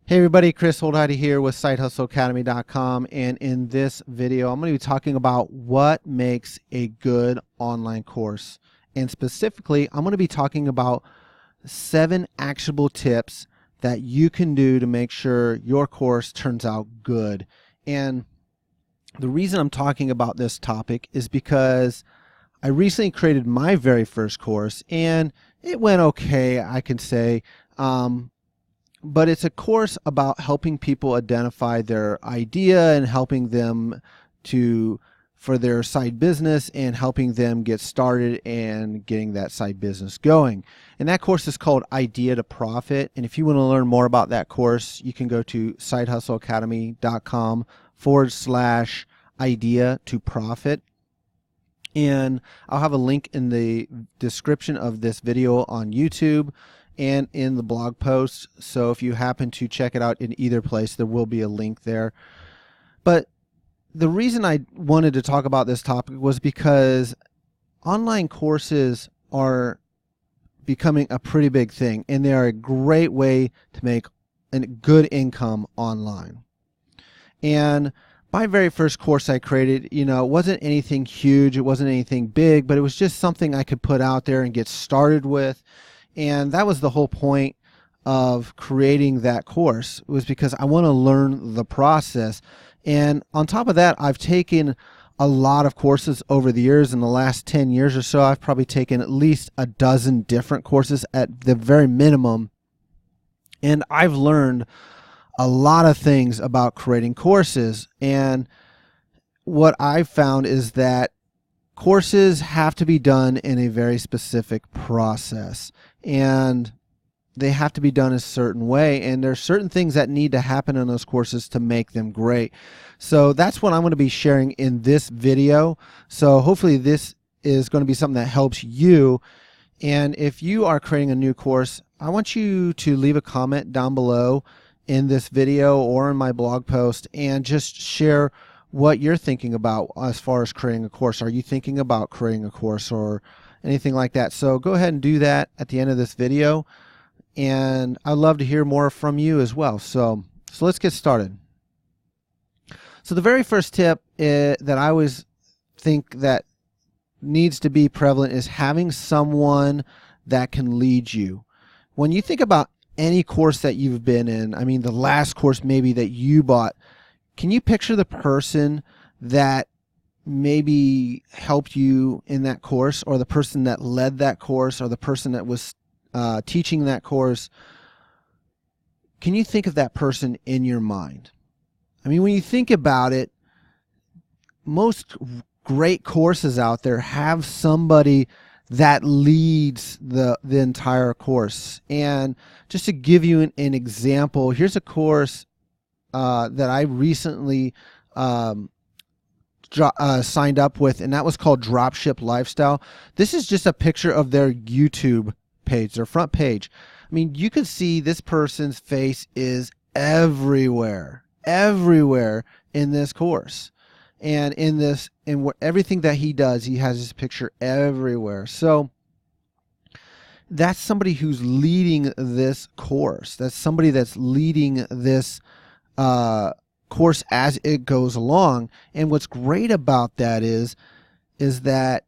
Hey everybody, Chris Holdheide here with SideHustleAcademy.com, and in this video I'm going to be talking about what makes a good online course. And specifically, I'm going to be talking about 7 actionable tips that you can do to make sure your course turns out good. And the reason I'm talking about this topic is because I recently created my very first course and it went okay, I can say. But it's a course about helping people identify their idea and helping them for their side business and helping them get started and getting that side business going. And that course is called Idea to Profit. And if you want to learn more about that course, you can go to sidehustleacademy.com/idea to profit. And I'll have a link in the description of this video on YouTube and in the blog post. So if you happen to check it out in either place, there will be a link there. But the reason I wanted to talk about this topic was because online courses are becoming a pretty big thing, and they are a great way to make a good income online. And my very first course I created, it wasn't anything huge, it wasn't anything big, but it was just something I could put out there and get started with. And that was the whole point of creating that course, was because I want to learn the process. And on top of that, I've taken a lot of courses over the years. In the last 10 years or so, I've probably taken at least a dozen different courses at the very minimum. And I've learned a lot of things about creating courses. And what I've found is that courses have to be done in a very specific process, and they have to be done a certain way, and there's certain things that need to happen in those courses to make them great. So that's what I'm going to be sharing in this video. So hopefully this is going to be something that helps you. And if you are creating a new course, I want you to leave a comment down below in this video or in my blog post and just share what you're thinking about as far as creating a course. Are you thinking about creating a course or anything like that? So go ahead and do that at the end of this video, and I'd love to hear more from you as well. So let's get started. So the very first tip that I always think that needs to be prevalent is having someone that can lead you. When you think about any course that you've been in, I mean the last course maybe that you bought, can you picture the person that maybe helped you in that course, or the person that led that course, or the person that was teaching that course? Can you think of that person in your mind? I mean, when you think about it, most great courses out there have somebody that leads the entire course. And just to give you an example, here's a course that I recently signed up with, and that was called Dropship Lifestyle. This is just a picture of their YouTube page, their front page. I mean, you can see this person's face is everywhere in this course. And everything that he does, he has his picture everywhere. So that's somebody who's leading this course. That's somebody that's leading this course as it goes along. And what's great about that is that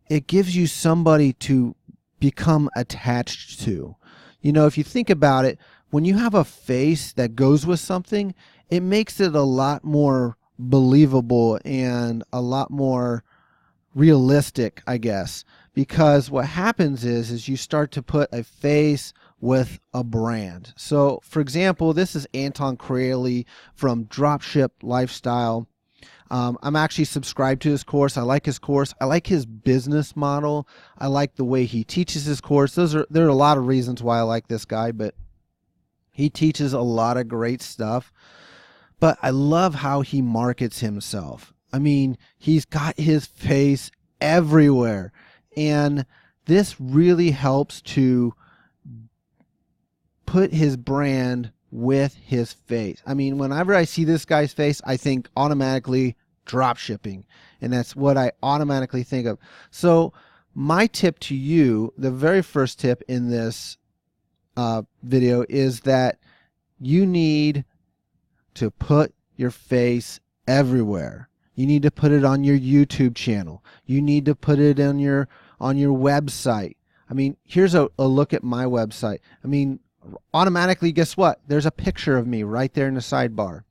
it gives you somebody to become attached to. If you think about it, when you have a face that goes with something, it makes it a lot more believable and a lot more realistic, I guess, because what happens is you start to put a face with a brand. So for example, this is Anton Crayley from Dropship Lifestyle. I'm actually subscribed to his course. I like his course. I like his business model. I like the way he teaches his course. There are a lot of reasons why I like this guy, but he teaches a lot of great stuff. But I love how he markets himself. I mean, he's got his face everywhere, and this really helps to put his brand with his face. I mean, whenever I see this guy's face, I think automatically drop shipping, and that's what I automatically think of. So my tip to you, the very first tip in this video, is that you need to put your face everywhere. You need to put it on your YouTube channel. You need to put it on your website. I mean, here's a look at my website. I mean, automatically, guess what? There's a picture of me right there in the sidebar.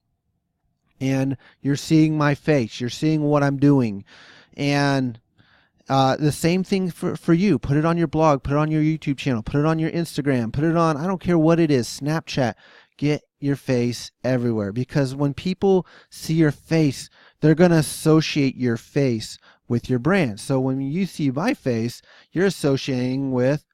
And you're seeing my face. You're seeing what I'm doing. And the same thing for you. Put it on your blog. Put it on your YouTube channel. Put it on your Instagram. Put it on, I don't care what it is, Snapchat. Get your face everywhere. Because when people see your face, they're going to associate your face with your brand. So when you see my face, you're associating with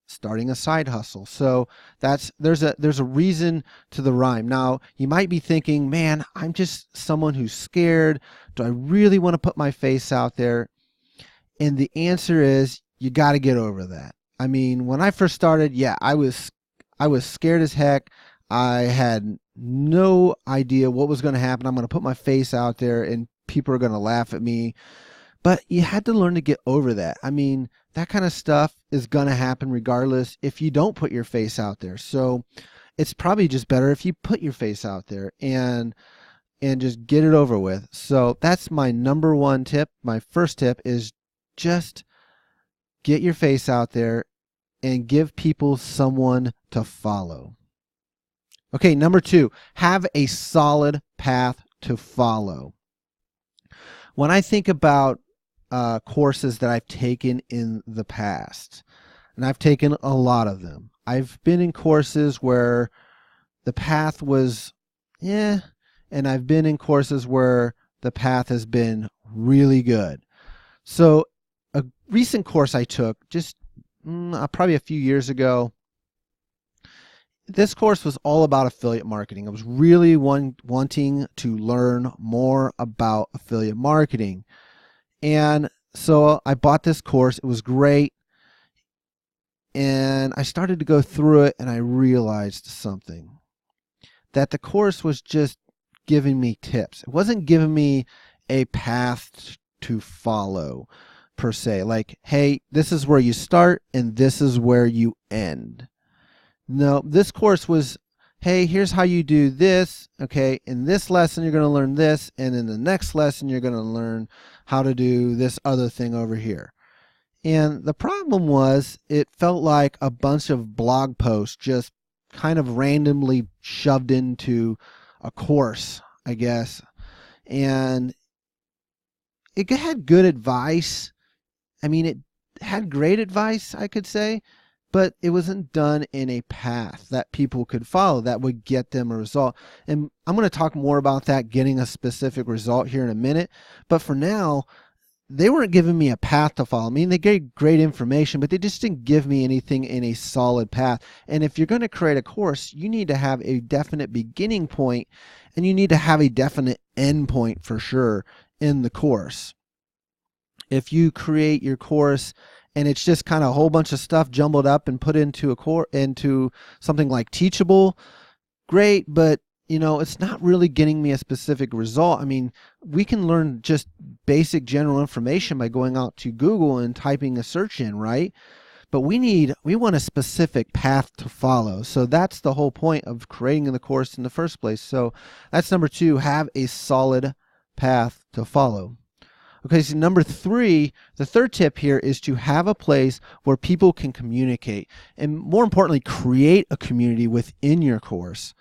starting a side hustle. So there's a reason to the rhyme. Now, you might be thinking, man, I'm just someone who's scared. Do I really want to put my face out there? And the answer is, you got to get over that. I mean, when I first started, yeah, I was scared as heck. I had no idea what was going to happen. I'm going to put my face out there and people are going to laugh at me. But you had to learn to get over that. I mean, that kind of stuff is going to happen regardless if you don't put your face out there. So it's probably just better if you put your face out there and just get it over with. So that's my number one tip. My first tip is just get your face out there and give people someone to follow. Okay, number 2, have a solid path to follow. When I think about courses that I've taken in the past, and I've taken a lot of them, I've been in courses where the path was, and I've been in courses where the path has been really good. So a recent course I took just probably a few years ago, this course was all about affiliate marketing. I was really wanting to learn more about affiliate marketing. And so I bought this course. It was great. And I started to go through it and I realized something. That the course was just giving me tips. It wasn't giving me a path to follow per se. Like, hey, this is where you start and this is where you end. No, this course was, hey, here's how you do this. Okay, in this lesson, you're going to learn this. And in the next lesson, you're going to learn how to do this other thing over here. And the problem was, it felt like a bunch of blog posts just kind of randomly shoved into a course, I guess. And it had good advice. I mean, it had great advice, I could say. But it wasn't done in a path that people could follow that would get them a result. And I'm going to talk more about that, getting a specific result, here in a minute. But for now, they weren't giving me a path to follow. I mean, they gave great information, but they just didn't give me anything in a solid path. And if you're going to create a course, you need to have a definite beginning point and you need to have a definite end point for sure in the course. If you create your course and it's just kind of a whole bunch of stuff jumbled up and put into into something like Teachable, great, but it's not really getting me a specific result. I mean, we can learn just basic general information by going out to Google and typing a search in, right? But we want a specific path to follow. So that's the whole point of creating the course in the first place. So that's number 2, have a solid path to follow. Okay, so number 3, the third tip here is to have a place where people can communicate and, more importantly, create a community within your course.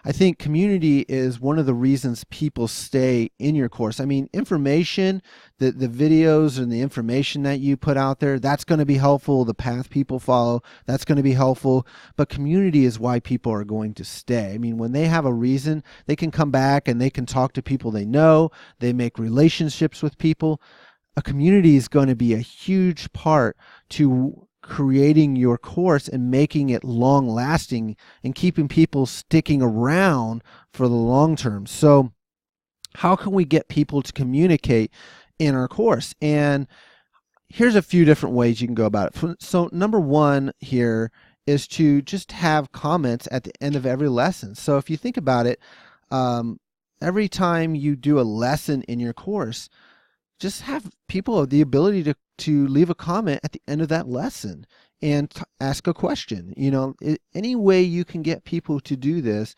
I think community is one of the reasons people stay in your course. I mean, information, the videos and the information that you put out there, that's going to be helpful. The path people follow, that's going to be helpful. But community is why people are going to stay. I mean, when they have a reason, they can come back and they can talk to people they know. They make relationships with people. A community is going to be a huge part to creating your course and making it long lasting and keeping people sticking around for the long term. So how can we get people to communicate in our course? And here's a few different ways you can go about it. So number 1 here is to just have comments at the end of every lesson. So if you think about it, every time you do a lesson in your course, just have people the ability to leave a comment at the end of that lesson. and ask a question. Any way you can get people to do this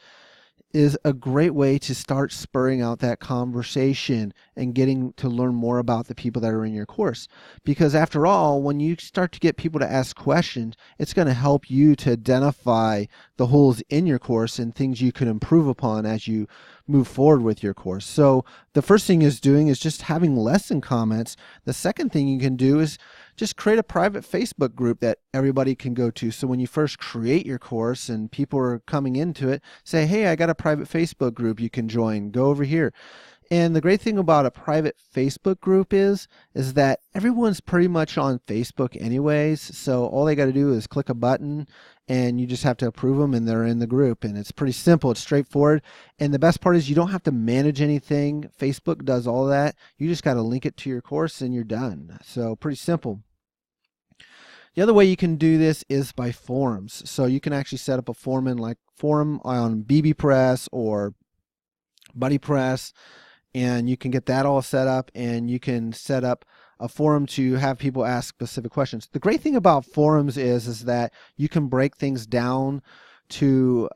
is a great way to start spurring out that conversation and getting to learn more about the people that are in your course. Because after all, when you start to get people to ask questions, it's going to help you to identify the holes in your course and things you could improve upon as you move forward with your course. So the first thing is just having lesson comments. The second thing you can do is just create a private Facebook group that everybody can go to. So when you first create your course and people are coming into it, say, hey, I got a private Facebook group you can join. Go over here. And the great thing about a private Facebook group is that everyone's pretty much on Facebook anyways. So all they got to do is click a button and you just have to approve them and they're in the group. And it's pretty simple. It's straightforward. And the best part is you don't have to manage anything. Facebook does all that. You just got to link it to your course and you're done. So pretty simple. The other way you can do this is by forums. So you can actually set up a forum on BBPress or BuddyPress, and you can get that all set up, and you can set up a forum to have people ask specific questions. The great thing about forums is that you can break things down to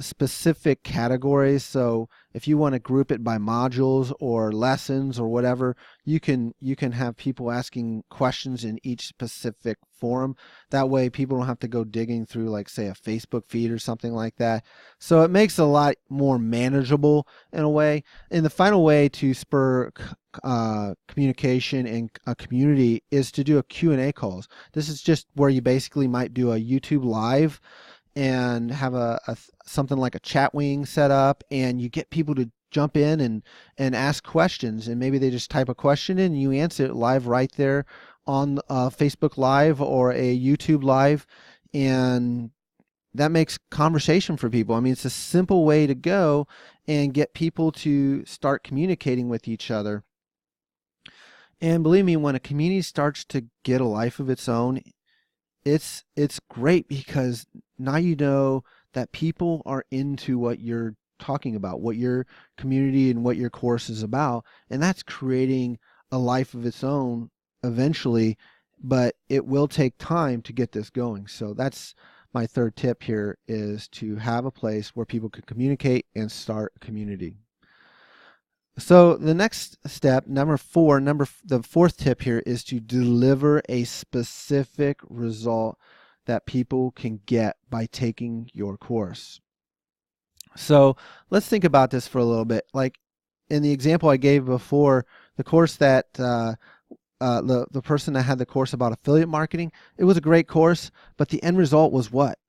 specific categories. So if you want to group it by modules or lessons or whatever, you can have people asking questions in each specific forum. That way people don't have to go digging through, like, say, a Facebook feed or something like that. So it makes it a lot more manageable in a way. And the final way to spur communication and a community is to do a Q&A calls. This is just where you basically might do a YouTube live and have something like a chat wing set up, and you get people to jump in and ask questions, and maybe they just type a question in and you answer it live right there on Facebook Live or a YouTube Live, and that makes conversation for people. I mean, it's a simple way to go and get people to start communicating with each other. And believe me, when a community starts to get a life of its own, it's great, because now you know that people are into what you're talking about, what your community and what your course is about, and that's creating a life of its own eventually, but it will take time to get this going. So that's my third tip here, is to have a place where people can communicate and start a community. So the next step, the fourth tip here, is to deliver a specific result that people can get by taking your course. So let's think about this for a little bit. Like in the example I gave before, the course that the person that had the course about affiliate marketing, it was a great course, but the end result was what?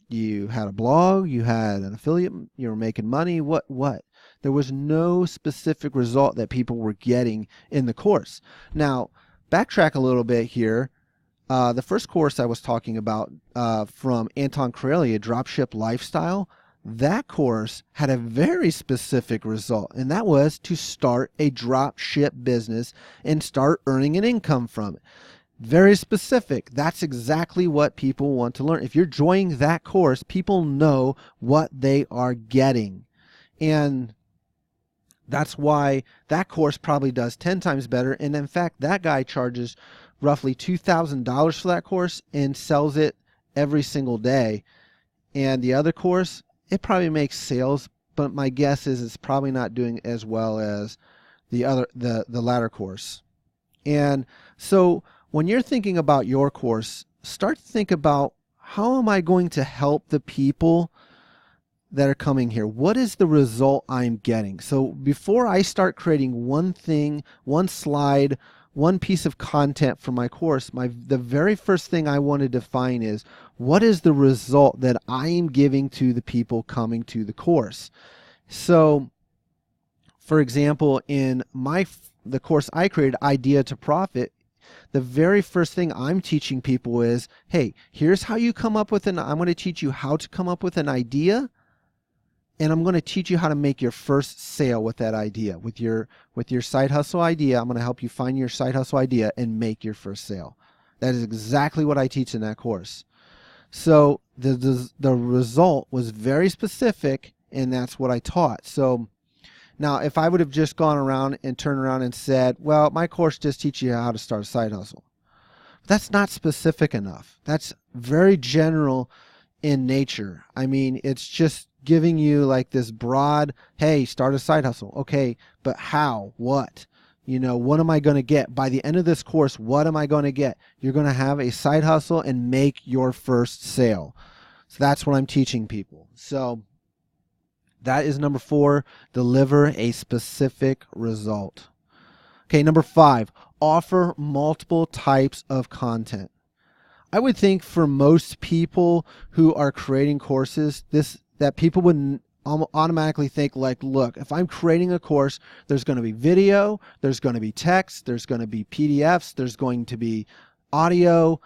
You had a blog, you had an affiliate, you were making money, what? There was no specific result that people were getting in the course. Now, backtrack a little bit here. The first course I was talking about from Anton Corellia, Dropship Lifestyle, that course had a very specific result, and that was to start a dropship business and start earning an income from it. Very specific. That's exactly what people want to learn. If you're joining that course, people know what they are getting. And that's why that course probably does 10 times better. And in fact, that guy charges roughly $2,000 for that course and sells it every single day. And the other course, it probably makes sales, but my guess is it's probably not doing as well as the latter course. And so when you're thinking about your course, start to think about, how am I going to help the people that are coming here? What is the result I'm getting? So before I start creating one thing, one slide, one piece of content for my course, the very first thing I want to define is, what is the result that I am giving to the people coming to the course? So for example, in the course I created, Idea to Profit, the very first thing I'm teaching people is, hey, here's how you come up with I'm going to teach you how to come up with an idea, and I'm going to teach you how to make your first sale with that idea. With your side hustle idea, I'm going to help you find your side hustle idea and make your first sale. That is exactly what I teach in that course. So the result was very specific, and that's what I taught. So now, if I would have just gone around and turned around and said, well, my course just teaches you how to start a side hustle, That's not specific enough. That's very general in nature. I mean, it's just giving you like this broad, hey, start a side hustle. Okay, but how? What? What am I going to get? By the end of this course, what am I going to get? You're going to have a side hustle and make your first sale. So that's what I'm teaching people. So that is number 4, deliver a specific result. Okay, number 5, offer multiple types of content. I would think for most people who are creating courses, that people would automatically think like, look, if I'm creating a course, there's going to be video, there's going to be text, there's going to be PDFs, there's going to be audio,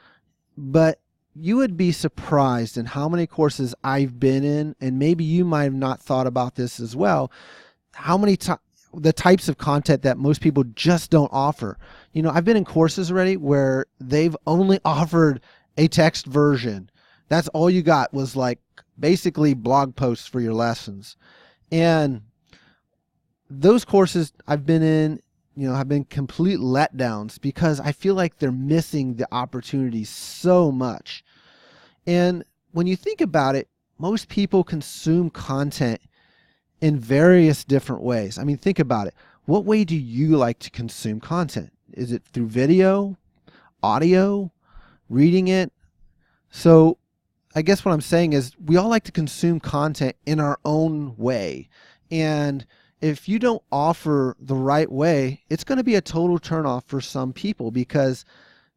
but you would be surprised in how many courses I've been in, and maybe you might have not thought about this as well, how many the types of content that most people just don't offer. I've been in courses already where they've only offered a text version. That's all you got was like basically blog posts for your lessons. And those courses I've been in, have been complete letdowns because I feel like they're missing the opportunity so much. And when you think about it, most people consume content in various different ways. I mean, think about it. What way do you like to consume content? Is it through video, audio, reading it? So I guess what I'm saying is we all like to consume content in our own way. And if you don't offer the right way, it's going to be a total turnoff for some people because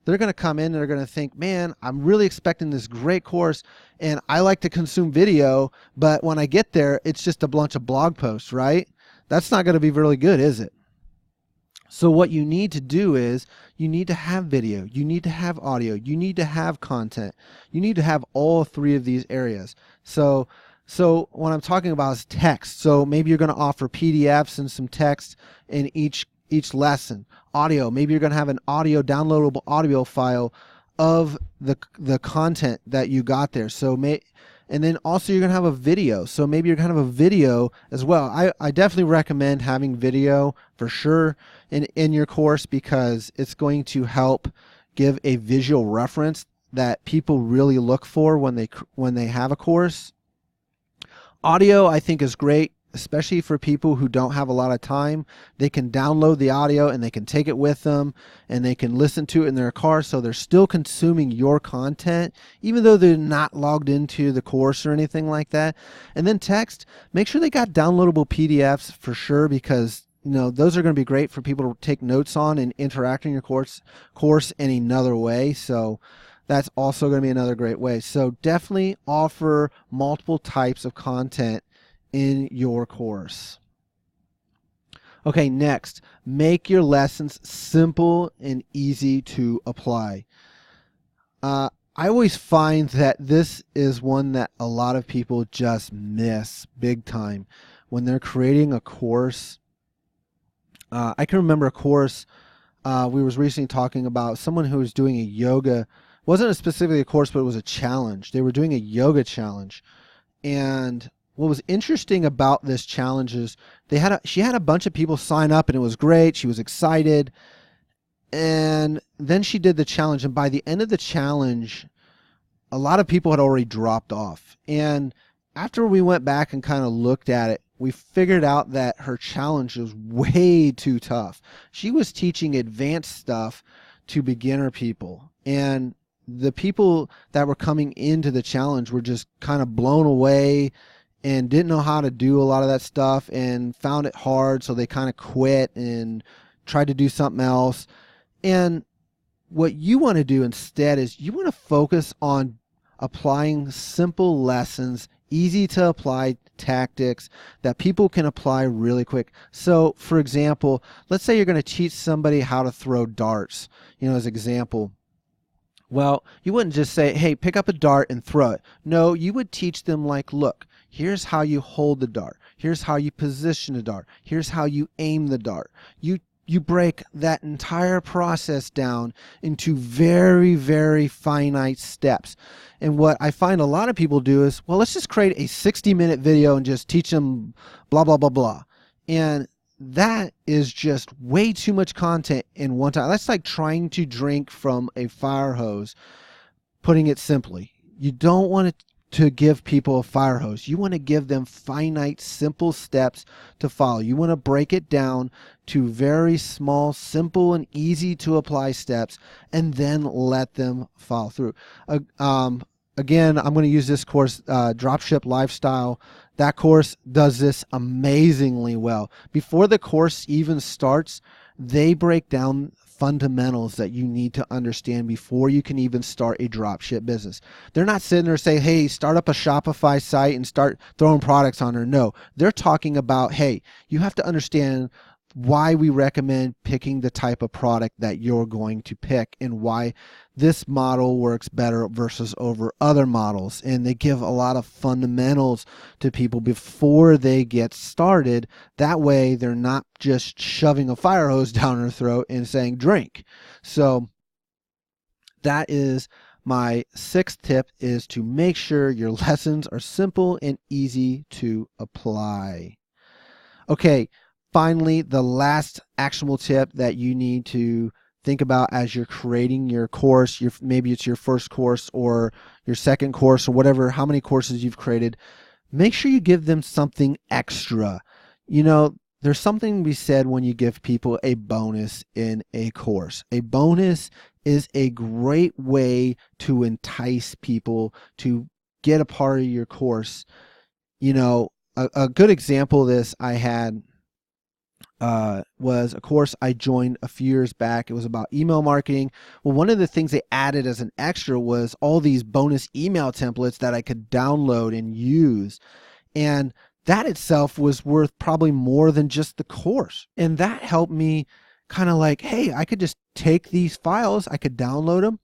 they're going to come in and they're going to think, man, I'm really expecting this great course and I like to consume video, but when I get there, it's just a bunch of blog posts, right? That's not going to be really good, is it? So what you need to do is you need to have video, you need to have audio, you need to have content. You need to have all 3 of these areas. So what I'm talking about is text. So maybe you're going to offer PDFs and some text in each lesson. Audio, maybe you're going to have an downloadable audio file of the content that you got there. And then also you're going to have a video. So maybe you're going to have a video as well. I definitely recommend having video for sure in your course because it's going to help give a visual reference that people really look for when they have a course. Audio, I think, is great, especially for people who don't have a lot of time. They can download the audio and they can take it with them and they can listen to it in their car, so they're still consuming your content even though they're not logged into the course or anything like that. And then text, make sure they got downloadable PDFs for sure because those are going to be great for people to take notes on and interact in your course in another way. So that's also going to be another great way. So definitely offer multiple types of content in your course. Okay, next, make your lessons simple and easy to apply. I always find that this is one that a lot of people just miss big time when they're creating a course. I can remember a course we was recently talking about someone who was doing a yoga. Wasn't specifically a course, but it was a challenge. They were doing a yoga challenge, and what was interesting about this challenge is she had a bunch of people sign up and it was great. She was excited. And then she did the challenge, and by the end of the challenge, a lot of people had already dropped off. And after we went back and kind of looked at it, we figured out that her challenge was way too tough. She was teaching advanced stuff to beginner people, and the people that were coming into the challenge were just kind of blown away and didn't know how to do a lot of that stuff and found it hard, so they kind of quit and tried to do something else. And what you want to do instead is you want to focus on applying simple lessons, easy to apply tactics that people can apply really quick. So for example, let's say you're going to teach somebody how to throw darts, as an example. Well, you wouldn't just say, hey, pick up a dart and throw it. No, you would teach them like, look, here's how you hold the dart. Here's how you position the dart. Here's how you aim the dart. You break that entire process down into very, very finite steps. And what I find a lot of people do is, well, let's just create a 60-minute video and just teach them blah, blah, blah, blah. And that is just way too much content in one time. That's like trying to drink from a fire hose, putting it simply. You don't want to give people a fire hose. You want to give them finite, simple steps to follow. You want to break it down to very small, simple, and easy to apply steps, and then let them follow through. Again, I'm going to use this course, Dropship Lifestyle. That course does this amazingly well. Before the course even starts, they break down fundamentals that you need to understand before you can even start a dropship business. They're not sitting there saying, hey, start up a Shopify site and start throwing products on there. No, they're talking about, hey, you have to understand why we recommend picking the type of product that you're going to pick and why this model works better versus over other models. And they give a lot of fundamentals to people before they get started. That way they're not just shoving a fire hose down their throat and saying drink. So that is my 6th tip, is to make sure your lessons are simple and easy to apply. Okay, finally, the last actionable tip that you need to think about as you're creating your course, maybe it's your first course or your second course or whatever, how many courses you've created, make sure you give them something extra. You know, there's something to be said when you give people a bonus in a course. A bonus is a great way to entice people to get a part of your course. You know, a good example of this I had was a course I joined a few years back. It was about email marketing. Well, one of the things they added as an extra was all these bonus email templates that I could download and use. And that itself was worth probably more than just the course. And that helped me kind of like, hey, I could just take these files, I could download them,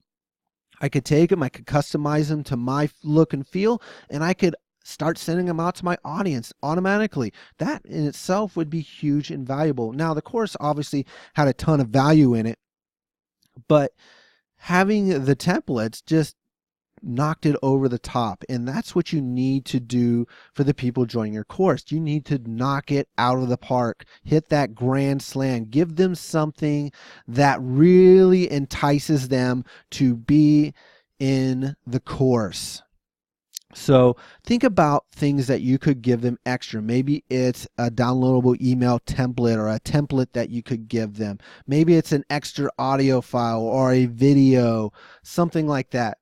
I could take them, I could customize them to my look and feel, and I could start sending them out to my audience automatically. That in itself would be huge and valuable. Now, the course obviously had a ton of value in it, but having the templates just knocked it over the top. And that's what you need to do for the people joining your course. You need to knock it out of the park, hit that grand slam, give them something that really entices them to be in the course. So think about things that you could give them extra. Maybe it's a downloadable email template or a template that you could give them. Maybe it's an extra audio file or a video, something like that.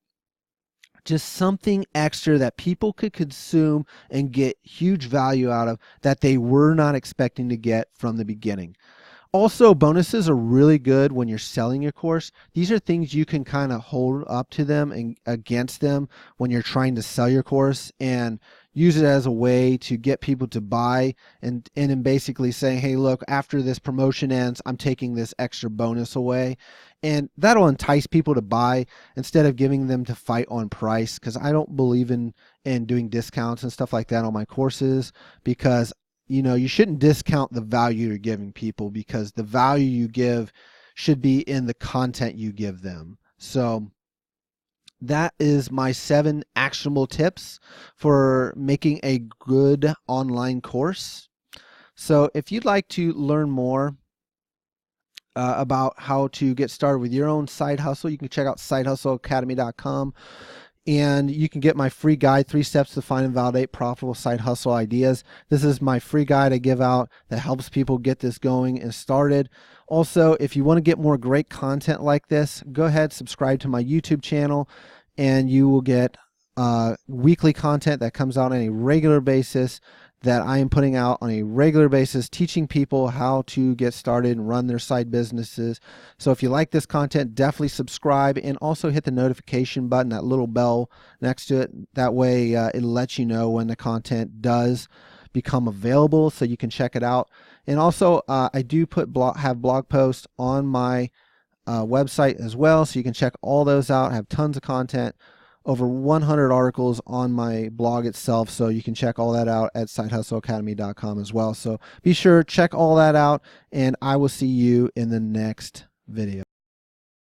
Just something extra that people could consume and get huge value out of that they were not expecting to get from the beginning. Also, bonuses are really good when you're selling your course. These are things you can kind of hold up to them and against them when you're trying to sell your course, and use it as a way to get people to buy, and then basically saying, hey, look, after this promotion ends, I'm taking this extra bonus away. And that'll entice people to buy instead of giving them to fight on price, because I don't believe in doing discounts and stuff like that on my courses, because you know, you shouldn't discount the value you're giving people, because the value you give should be in the content you give them. So that is my 7 actionable tips for making a good online course. So if you'd like to learn more about how to get started with your own side hustle, you can check out sidehustleacademy.com. And you can get my free guide, 3 steps to find and validate profitable side hustle ideas. This is my free guide I give out that helps people get this going and started. Also, if you want to get more great content like this, go ahead, subscribe to my YouTube channel, and you will get weekly content that comes out on a regular basis, that I am putting out on a regular basis, teaching people how to get started and run their side businesses. So if you like this content, definitely subscribe, and also hit the notification button, that little bell next to it. That way it lets you know when the content does become available, so you can check it out. And also I do have blog posts on my website as well, so you can check all those out. I have tons of content, over 100 articles on my blog itself, so you can check all that out at sidehustleacademy.com as well. So be sure, check all that out, and I will see you in the next video.